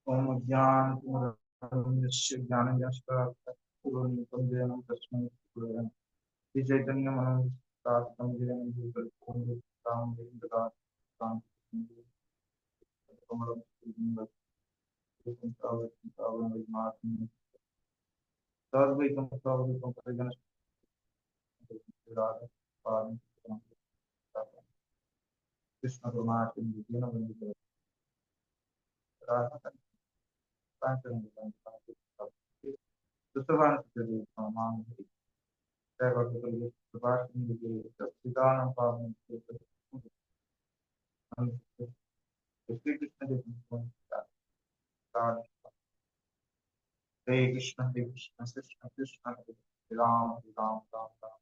ओम ज्ञानतिमिरन्धस्य ज्ञानञ्जनशलाकया तस्मै श्रीगुरवे श्रीचैतन्यमनोभीष्टार्थं येन भूतलं कमलं सर्वैकं सर्वैकं कृष्ण परमात्म श्री कृष्ण हरे कृष्ण कृष्ण कृष्ण हरे राम हरे राम राम राम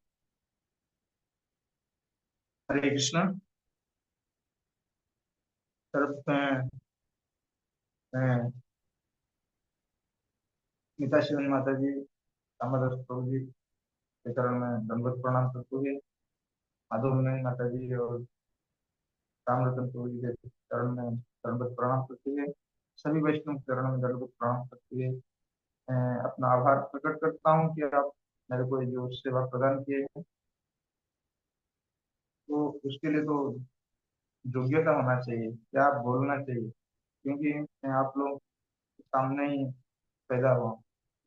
हरे कृष्ण। सर्वप्रथम मैं नीता शिवन माता जी, रामदास प्रभु जी के चरण में दंडवत प्रणाम करते हुए माधव मेनन माता जी और राम रतन प्रभु जी के चरण में दंडवत प्रणाम करते हुए सभी वैष्णव के चरण में दंडवत प्रणाम करते हुए मैं अपना आभार प्रकट करता हूँ कि आप मेरे को ये जो सेवा प्रदान किए हैं, तो उसके लिए तो योग्यता होना चाहिए, क्या आप बोलना चाहिए, क्योंकि मैं आप लोग के सामने ही पैदा हुआ।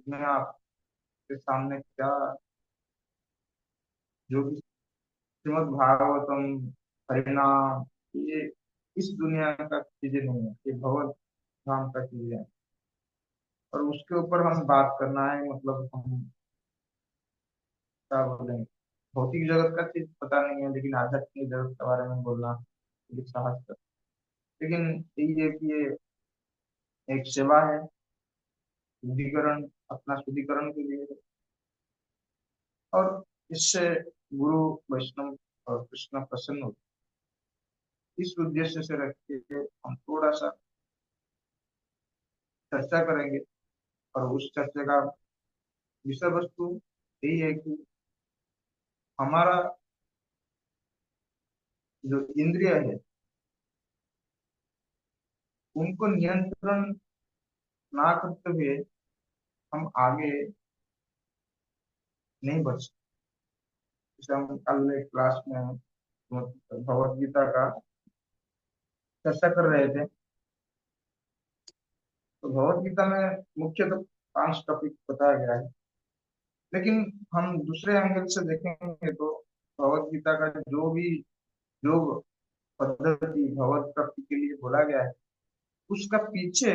मैं आपके सामने क्या, जो भी श्रीमद् भागवतम, हरिनाम, ये इस दुनिया का चीजें नहीं है, ये भगवत धाम का चीज है। और उसके ऊपर हम बात करना है, मतलब हम क्या बोलेंगे, भौतिक जगत का चीज पता नहीं है लेकिन आध्यात्मिक जगत के बारे में बोलना मुझे साहस कर। लेकिन यही है कि ये एक सेवा है, शुद्धिकरण, अपना शुद्धिकरण के लिए। और इससे गुरु, वैष्णव और कृष्ण प्रसन्न होते हैं। इस उद्देश्य से रख के हम थोड़ा सा चर्चा करेंगे। और उस चर्चा का विषय वस्तु यही है कि हमारा जो इंद्रिय है, उनको नियंत्रण ना करते हुए हम आगे नहीं बढ़ सकते। जैसे हम कल एक क्लास में भगवत गीता का चर्चा कर रहे थे, तो भगवत गीता में मुख्य तो 5 टॉपिक बताया गया है। लेकिन हम दूसरे एंगल से देखेंगे तो भगवत गीता का जो भी योग पद्धति भगवत प्राप्ति के लिए बोला गया है, उसका पीछे,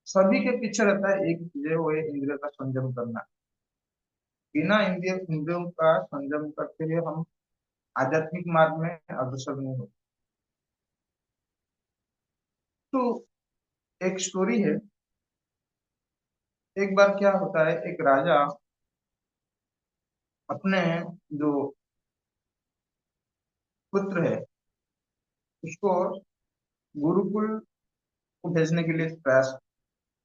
सभी के पीछे रहता है एक चीज है, वो है इंद्रिय का संयम करना। बिना इंद्रियों का संयम करते हुए हम आध्यात्मिक मार्ग में अग्रसर नहीं होते। तो एक स्टोरी है। एक बार क्या होता है, एक राजा अपने जो पुत्र है उसको गुरुकुल को भेजने के लिए प्रयास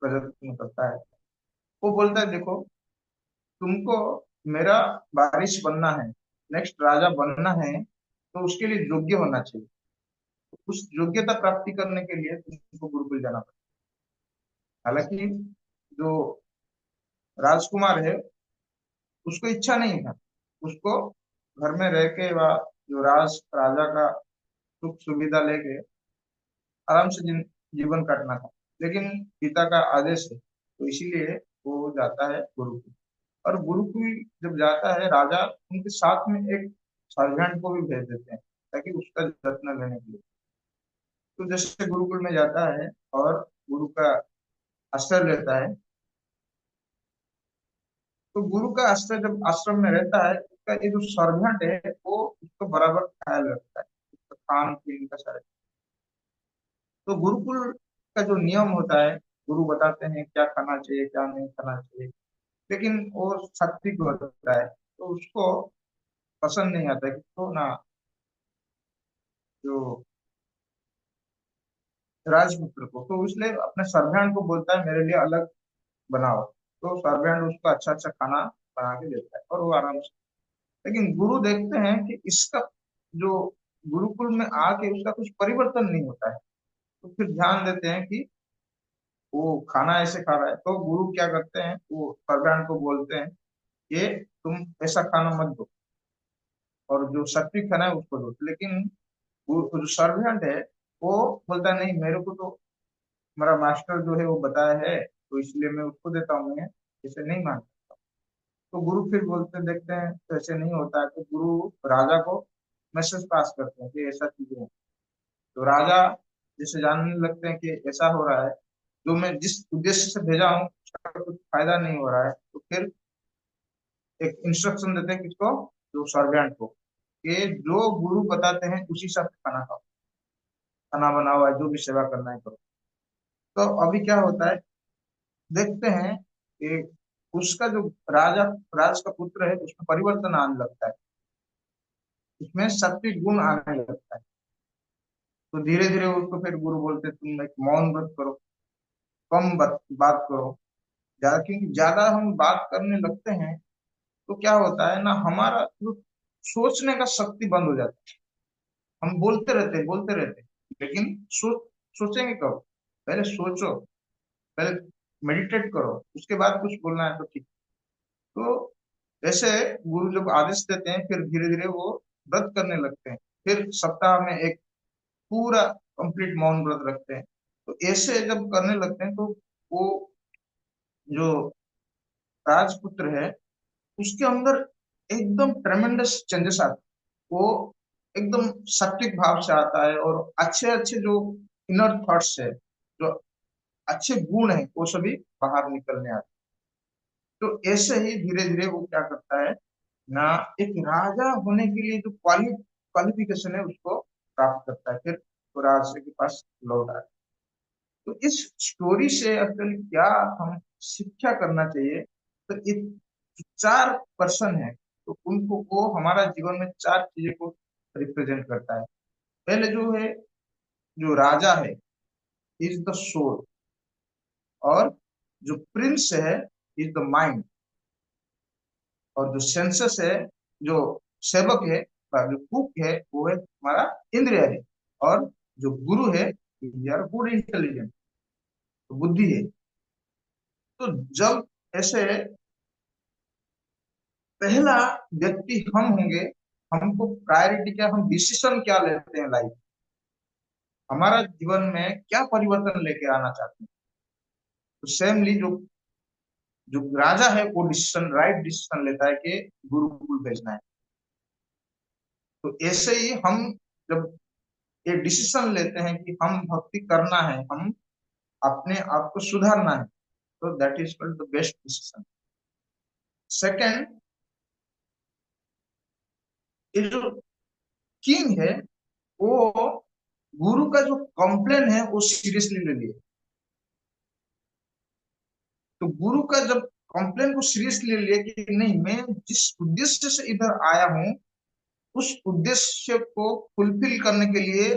प्रयत्न करता है। वो बोलता है, देखो, तुमको मेरा वारिस बनना है, नेक्स्ट राजा बनना है, तो उसके लिए योग्य होना चाहिए। उस योग्यता प्राप्ति करने के लिए तुमको गुरुकुल जाना पड़ेगा। हालांकि जो राजकुमार है, उसको इच्छा नहीं था, उसको घर में रह के व जो राजा का सुख सुविधा लेके आराम से जीवन काटना था। लेकिन पिता का आदेश है, तो इसीलिए वो जाता है गुरुकुल। और गुरुकुल जब जाता है राजा, उनके साथ में एक सर्वेंट को भी भेज देते हैं ताकि उसका जत्न लेने के लिए। तो जैसे गुरुकुल में जाता है और गुरु का आश्रय लेता है, तो गुरु का आश्रय जब आश्रम में रहता है, उसका ये जो सर्वेंट है वो उसको बराबर ख्याल रखता है, उसका खान पीन का सारा। तो गुरुकुल का जो नियम होता है, गुरु बताते हैं क्या खाना चाहिए क्या नहीं खाना चाहिए, लेकिन वो सात्विक होता है, तो उसको पसंद नहीं आता कि तो ना, जो राजपुत्र को, तो इसलिए अपने सर्वेंट को बोलता है मेरे लिए अलग बनाओ। तो सर्वेंट उसको अच्छा अच्छा खाना बना के देता है और वो आराम से। लेकिन गुरु देखते हैं कि इसका जो गुरुकुल में आके उसका कुछ परिवर्तन नहीं होता है, तो फिर ध्यान देते हैं कि वो खाना ऐसे खा रहा है, तो गुरु क्या करते हैं, वो सर्वेंट को बोलते हैं कि तुम ऐसा खाना मत दो, और जो सात्विक खाना है उसको दो। लेकिन वो जो सर्वेंट है वो बोलता है, नहीं, मेरे को तो हमारा मास्टर जो है वो बताया है, तो इसलिए मैं उसको देता हूँ, मैं इसे नहीं मानता। तो गुरु फिर बोलते देखते हैं तो ऐसे नहीं होता है, तो गुरु राजा को मैसेज पास करते हैं कि ऐसा चीजें है। तो राजा जैसे जानने लगते हैं कि ऐसा हो रहा है, जो मैं जिस उद्देश्य से भेजा हूँ उसका कुछ फायदा नहीं हो रहा है, तो फिर एक इंस्ट्रक्शन देते हैं किसको, जो सर्वेंट को, कि जो गुरु बताते हैं उसी से खाना खाओ, खाना बनाओ, या जो भी सेवा करना है करो। तो अभी क्या होता है, देखते हैं कि उसका जो राजा राज का पुत्र है उसमें परिवर्तन आने लगता है, उसमें सात्विक गुण आने लगता है। तो धीरे धीरे उसको फिर गुरु बोलते हैं, तुम एक मौन व्रत करो, कम बात करो। ज्यादा, क्योंकि ज्यादा हम बात करने लगते हैं तो क्या होता है ना, हमारा जो सोचने का शक्ति बंद हो जाता है। हम बोलते रहते हैं, लेकिन सोचेंगे कब? पहले सोचो, पहले मेडिटेट करो, उसके बाद कुछ बोलना है तो ठीक। तो ऐसे गुरु जब आदेश देते हैं फिर धीरे धीरे वो व्रत करने लगते हैं, फिर सप्ताह में एक पूरा कंप्लीट मौन व्रत रखते हैं। तो ऐसे जब करने लगते हैं तो वो जो राजपुत्र है उसके अंदर एकदम ट्रेमेंडस चेंजेस आते हैं। वो एकदम सात्विक भाव से आता है, और अच्छे अच्छे जो इनर थॉट्स है, जो अच्छे गुण है, वो सभी बाहर निकलने आते हैं। तो ऐसे ही धीरे धीरे वो क्या करता है ना, एक राजा होने के लिए जो क्वालिफिकेशन है उसको प्राप्त करता है, फिर वो राजा के पास लौट आता है। तो इस स्टोरी से एक्चुअली क्या हम शिक्षा करना चाहिए, तो एक चार पर्सन है, तो उनको वो हमारा जीवन में चार चीजें को रिप्रेजेंट करता है। पहले जो है, जो राजा है, इज द सोल, और जो प्रिंस है इज द माइंड, और जो सेंसस है, जो सेवक है, जो कुक है, वो है हमारा इंद्रिय है, और जो गुरु है, यार गुड इंटेलिजेंस, तो बुद्धि है। तो जब ऐसे पहला व्यक्ति हम होंगे, हमको प्रायोरिटी क्या, हम डिसीजन क्या लेते हैं लाइफ, हमारा जीवन में क्या परिवर्तन लेके आना चाहते हैं। तो सेमली जो जो राजा है वो डिसीजन, राइट डिसीजन लेता है कि गुरुकुल भेजना है। तो ऐसे ही हम जब ये डिसीजन लेते हैं कि हम भक्ति करना है, हम अपने आप को सुधारना है, तो that is called the best decision. Second, ये जो किंग है वो गुरु का जो कंप्लेन है वो सीरियसली ले लिए। तो गुरु का जब कंप्लेन को सीरियसली ले लिए कि नहीं, मैं जिस उद्देश्य से इधर आया हूँ उस उद्देश्य को फुलफिल करने के लिए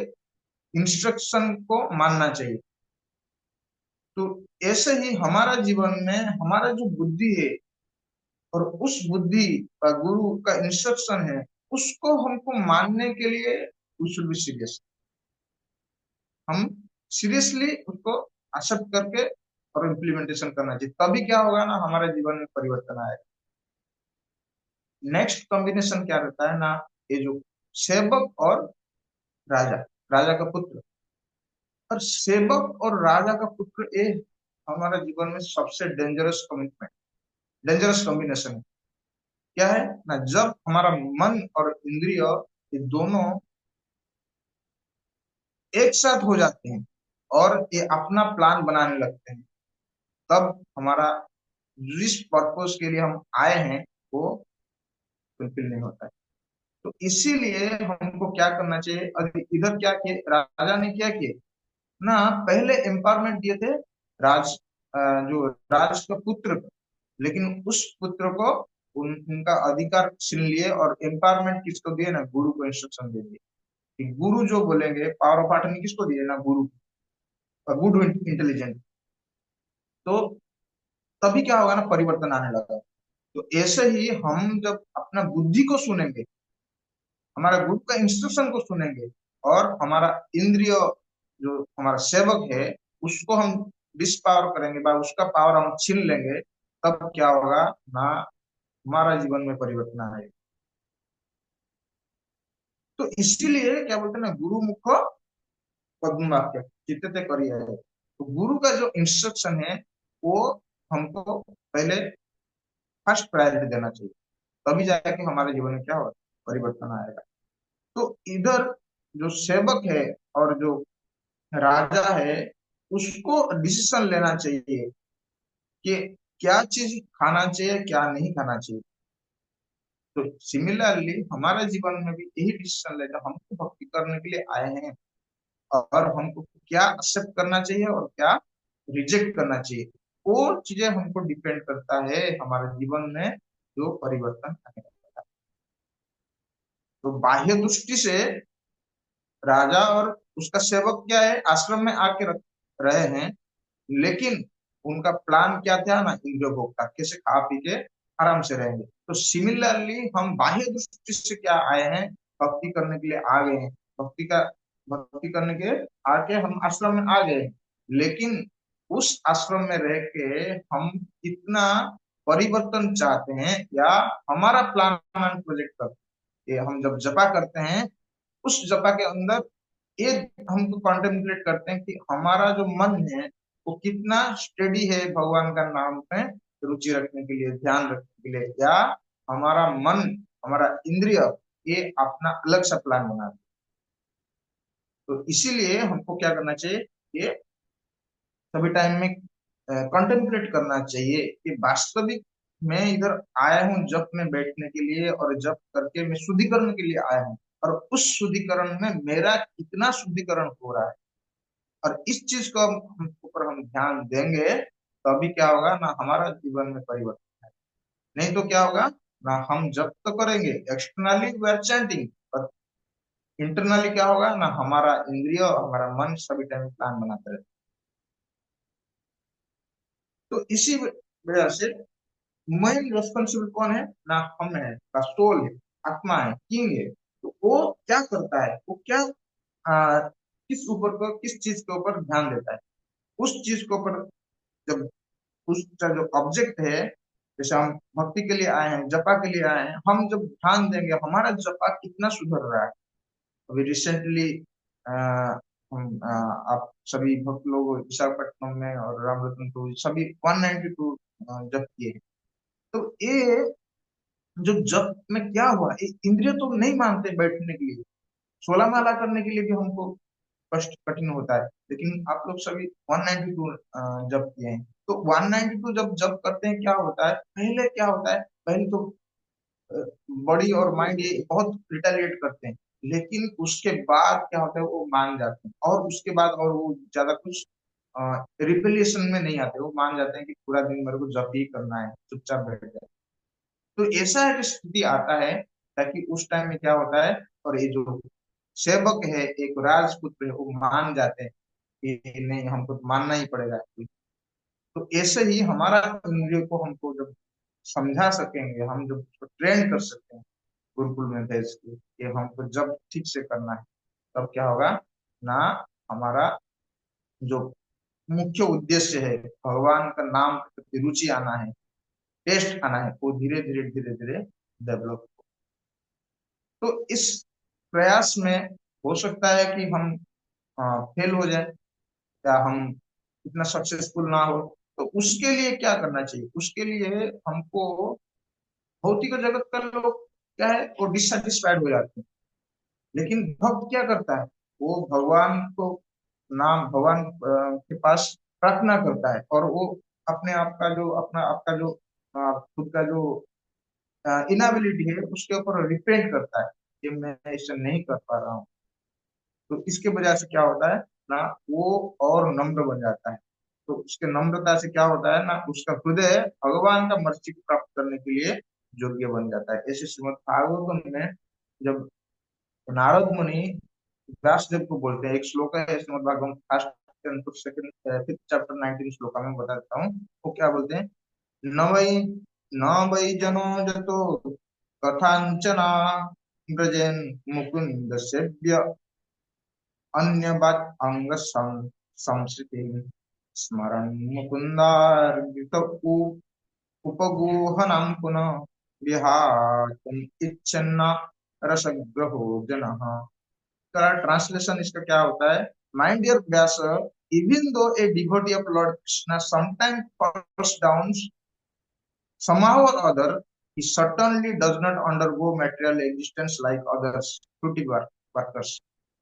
इंस्ट्रक्शन को मानना चाहिए। तो ऐसे ही हमारा जीवन में हमारा जो बुद्धि है, और उस बुद्धि का गुरु का इंस्ट्रक्शन है, उसको हमको मानने के लिए वी शुड बी सीरियस। हम सीरियसली उसको एक्सेप्ट करके और इम्प्लीमेंटेशन करना चाहिए, तभी क्या होगा ना, हमारे जीवन में परिवर्तन आएगा। नेक्स्ट कॉम्बिनेशन क्या रहता है ना, ये जो सेवक और राजा, राजा का पुत्र, और सेवक और राजा का पुत्र, ये हमारा जीवन में सबसे डेंजरस कमिटमेंट, डेंजरस कॉम्बिनेशन है। क्या है ना, जब हमारा मन और इंद्रिय ये दोनों एक साथ हो जाते हैं और ये अपना प्लान बनाने लगते हैं, तब हमारा जिस पर्पस के लिए हम आए हैं वो फुलफिल नहीं होता है। तो इसीलिए हमको क्या करना चाहिए, अभी इधर क्या किए राजा ने, क्या किए ना, पहले एम्पावरमेंट दिए थे राज जो राज का पुत्र को, लेकिन उस पुत्र को उनका अधिकार छीन लिए, और एम्पावरमेंट किसको दिए ना, गुरु को इंस्ट्रक्शन दे दिए कि गुरु जो बोलेंगे, पावर ऑफ अटर्नी किसको दिए ना, गुरु, गुड इंटेलिजेंट। तो तभी क्या होगा ना, परिवर्तन आने लगा। तो ऐसे ही हम जब अपना बुद्धि को सुनेंगे, हमारा गुरु का इंस्ट्रक्शन को सुनेंगे, और हमारा इंद्रिय जो हमारा सेवक है उसको हम डिसपावर करेंगे, बा उसका पावर हम छीन लेंगे, तब क्या होगा ना, हमारा जीवन में परिवर्तन आएगा। तो इसीलिए क्या बोलते हैं ना, गुरु मुख पद्म वाक्य चित्तते करिए। तो गुरु का जो इंस्ट्रक्शन है वो हमको पहले फर्स्ट प्रायोरिटी देना चाहिए, तभी जाके हमारे जीवन में क्या होगा, परिवर्तन आएगा। तो इधर जो सेवक है और जो राजा है, उसको डिसीजन लेना चाहिए कि क्या चीज खाना चाहिए, क्या नहीं खाना चाहिए। तो सिमिलरली हमारे जीवन में भी यही डिसीजन लेना, हमको भक्ति करने के लिए आए हैं, और हमको क्या एक्सेप्ट करना चाहिए और क्या रिजेक्ट करना चाहिए, वो चीजें हमको डिपेंड करता है हमारे जीवन में जो परिवर्तन आने वाला है। तो बाह्य दृष्टि से राजा और उसका सेवक क्या है, आश्रम में आके रहे हैं, लेकिन उनका प्लान क्या था ना, इंद्रिय भोग का, कैसे खा पी के आराम से रहेंगे। तो सिमिलरली हम बाह्य दृष्टि से क्या आए हैं, भक्ति करने के लिए आ गए हैं, भक्ति करने के आके हम आश्रम में आ गए, लेकिन उस आश्रम में रह के हम कितना परिवर्तन चाहते हैं, या हमारा प्लान एंड प्रोजेक्ट करते हैं। हम जब जपा करते हैं, उस जपा के अंदर एक हमको कॉन्टेम्पलेट करते हैं कि हमारा जो मन है वो कितना स्टेडी है भगवान का नाम पे रुचि रखने के लिए, ध्यान रखने के लिए, या हमारा मन, हमारा इंद्रिय ये अपना अलग सा प्लान बनाते हैं। तो इसीलिए हमको क्या करना चाहिए, ये सभी टाइम में कंटेम्पलेट करना चाहिए कि वास्तविक मैं इधर आया हूँ जप में बैठने के लिए, और जप करके मैं शुद्धिकरण के लिए आया हूँ, और उस शुद्धिकरण में मेरा कितना शुद्धिकरण हो रहा है, और इस चीज को हम ऊपर हम ध्यान देंगे, तो अभी क्या होगा ना, हमारा जीवन में परिवर्तन है। नहीं तो क्या होगा ना, हम जब तो करेंगे एक्सटर्नली वी आर चैंटिंग, पर इंटरनली क्या होगा ना, हमारा इंद्रिय और हमारा मन सभी टाइम प्लान बनाते रहते। तो इसी वजह से मेन रेस्पॉन्सिबल कौन है ना, हम है, का सोल है, आत्मा है, किंग है। तो वो क्या करता है, वो क्या किस ऊपर को, किस चीज के ऊपर ध्यान देता है, उस चीज के ऊपर। जब उसका जो ऑब्जेक्ट है, जैसे हम भक्ति के लिए आए हैं, जपा के लिए आए हैं, हम जब ध्यान देंगे हमारा जपा कितना सुधर रहा है। अभी रिसेंटली हम आप सभी भक्त लोग विशाखापट्टनम में और रामरतन तो सभी 192 जप किए हैं। तो ये जो जप में क्या हुआ, ये इंद्रिय तो नहीं मानते बैठने के लिए, 16 माला करने के लिए भी हमको कष्ट कठिन होता है, लेकिन आप लोग सभी 192 जब किए हैं। तो 192 जब जब करते हैं, क्या होता है, पहले क्या होता है, पहले तो बॉडी और माइंड ये बहुत रिटेलिएट करते हैं, लेकिन उसके बाद क्या होता है, वो मान जाते हैं, और उसके बाद और वो ज्यादा कुछ रिपेलिएशन में नहीं आते, वो मान जाते हैं कि पूरा दिन मेरे को जब ही करना है, चुपचाप बैठ जाए। तो ऐसा एक स्थिति आता है, ताकि उस टाइम में क्या होता है, और ये जो सेवक है, एक राजपुत्र है, वो मान जाते हैं कि नहीं, हमको तो मानना ही पड़ेगा। तो ऐसे ही हमारा इंद्रिय को हमको जब समझा सकेंगे, हम जब ट्रेन कर सकते हैं गुरुकुल में भेज के कि हमको जब ठीक से करना है, तब क्या होगा ना, हमारा जो मुख्य उद्देश्य है, भगवान का नाम के प्रति रुचि आना है, टेस्ट आना है, वो धीरे धीरे धीरे धीरे डेवलप। तो इस प्रयास में हो सकता है कि हम फेल हो जाए, या हम इतना सक्सेसफुल ना हो। तो उसके लिए क्या करना चाहिए, उसके लिए हमको, भौतिक जगत का लोग क्या है, वो डिससेटिस्फाइड हो जाते हैं, लेकिन भक्त क्या करता है, वो भगवान को, नाम भगवान के पास प्रार्थना करता है, और वो अपने आप का जो, अपना आपका जो खुद का जो इनएबिलिटी है उसके ऊपर रिपेंट करता है कि मैं इसे नहीं कर पा रहा हूँ। तो इसके वजह से क्या होता है ना, वो और नम्र बन जाता है। तो उसके नम्रता से क्या होता है ना, उसका हृदय भगवान का मर्जी को प्राप्त करने के लिए योग्य बन जाता है। ऐसे श्रीमद् भागवतम में जब नारद मुनि व्यासदेव को बोलते हैं, एक श्लोक है Shrimad Bhagavatam first second fifth chapter 19 shloka में बता देता हूँ। वो क्या बोलते हैं, न वै न वै जनो जतो कथांचना ब्रजेन मुकुंद सेव्य अन्य बात अंग संस्कृति स्मरन् मुकुन्दार्जित उपगूहनं पुनः विहातुम् इच्छन्न रसग्रहो जनः। ट्रांसलेशन इसका क्या होता है? My dear Vyas, even though a devotee of lord Krishna sometimes falls down somehow or other, he certainly does not undergo material existence like others, fruity workers.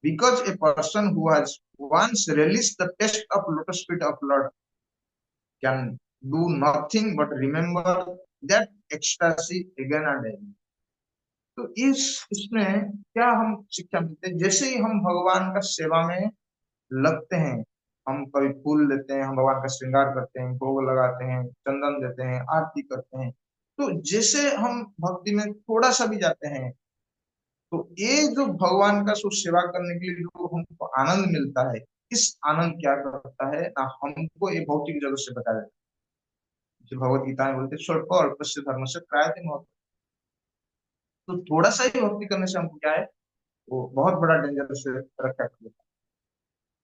Because a person who has once relished the taste of lotus feet of Lord can do nothing but remember that ecstasy again and again. तो इस इसमें क्या हम शिक्षा मिलते हैं? जैसे ही हम भगवान का सेवा में लगते हैं, हम कभी फूल लेते हैं, हम भगवान का श्रृंगार करते हैं, भोग लगाते हैं, चंदन देते हैं, आरती करते हैं, तो जैसे हम भक्ति में थोड़ा सा भी जाते हैं, तो ये जो भगवान का सो सेवा करने के लिए जो हमको आनंद मिलता है, इस आनंद क्या करता है ना, हमको ये भौतिक जगत से बचा देता है। जो भगवत गीता में बोलते हैं, स्वल्प अल्पस्य धर्म से त्रायते महत्। तो थोड़ा सा ही भक्ति करने से हमको क्या है, वो बहुत बड़ा डेंजर से रक्षा कर देता है।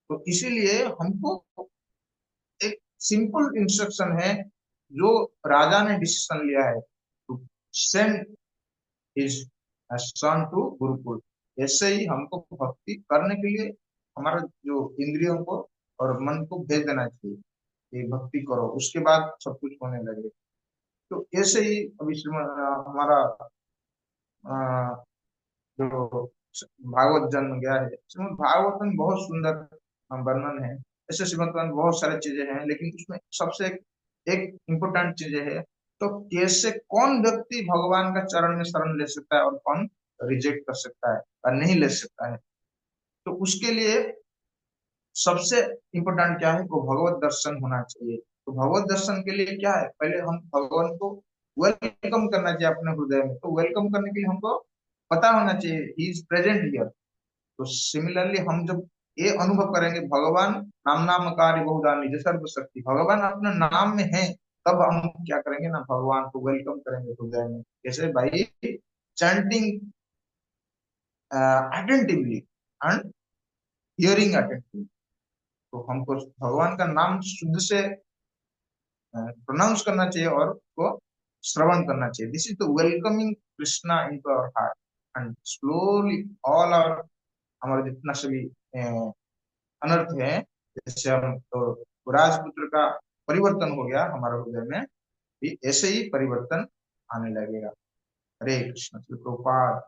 तो इसीलिए हमको एक सिंपल इंस्ट्रक्शन है, जो राजा ने डिसीजन लिया है, to send his son to gurukul. ऐसे ही हमको भक्ति करने के लिए हमारा जो इंद्रियों को और मन को भेज देना चाहिए कि भक्ति करो, उसके बाद सब कुछ होने लगे। तो ऐसे ही अभी हमारा जो भागवत जन्म गया है, श्रीमद् भागवत में बहुत सुंदर वर्णन है। ऐसे श्रीमद् में बहुत सारी चीजें हैं, लेकिन उसमें सबसे एक इम्पोर्टेंट चीजें है, तो कैसे कौन व्यक्ति भगवान का चरण में शरण ले सकता है और कौन रिजेक्ट कर सकता है और नहीं ले सकता है। तो उसके लिए सबसे इम्पोर्टेंट क्या है, वो भगवत दर्शन होना चाहिए। तो भगवत दर्शन के लिए क्या है, पहले हम भगवान को वेलकम करना चाहिए अपने हृदय में। तो वेलकम करने के लिए हमको पता होना चाहिए ही इज प्रेजेंट हियर। तो सिमिलरली हम जब ये अनुभव करेंगे, भगवान नाम नामकारी बहुधा निज सर्वशक्ति, भगवान अपने नाम में है, तब हम क्या करेंगे ना, भगवान को वेलकम करेंगे हृदय में। जैसे भाई chanting attentively and hearing attentively. तो हमको भगवान का नाम शुद्ध से प्रोनाउंस करना चाहिए और उसको श्रवण करना चाहिए। This is the welcoming Krishna into our heart, and slowly all our, हमारे जितना सभी अनर्थ है, जैसे हम तो राजपुत्र का परिवर्तन हो गया हमारे हृदय में, भी ऐसे ही परिवर्तन आने लगेगा। हरे कृष्ण। श्री प्रभुपाद।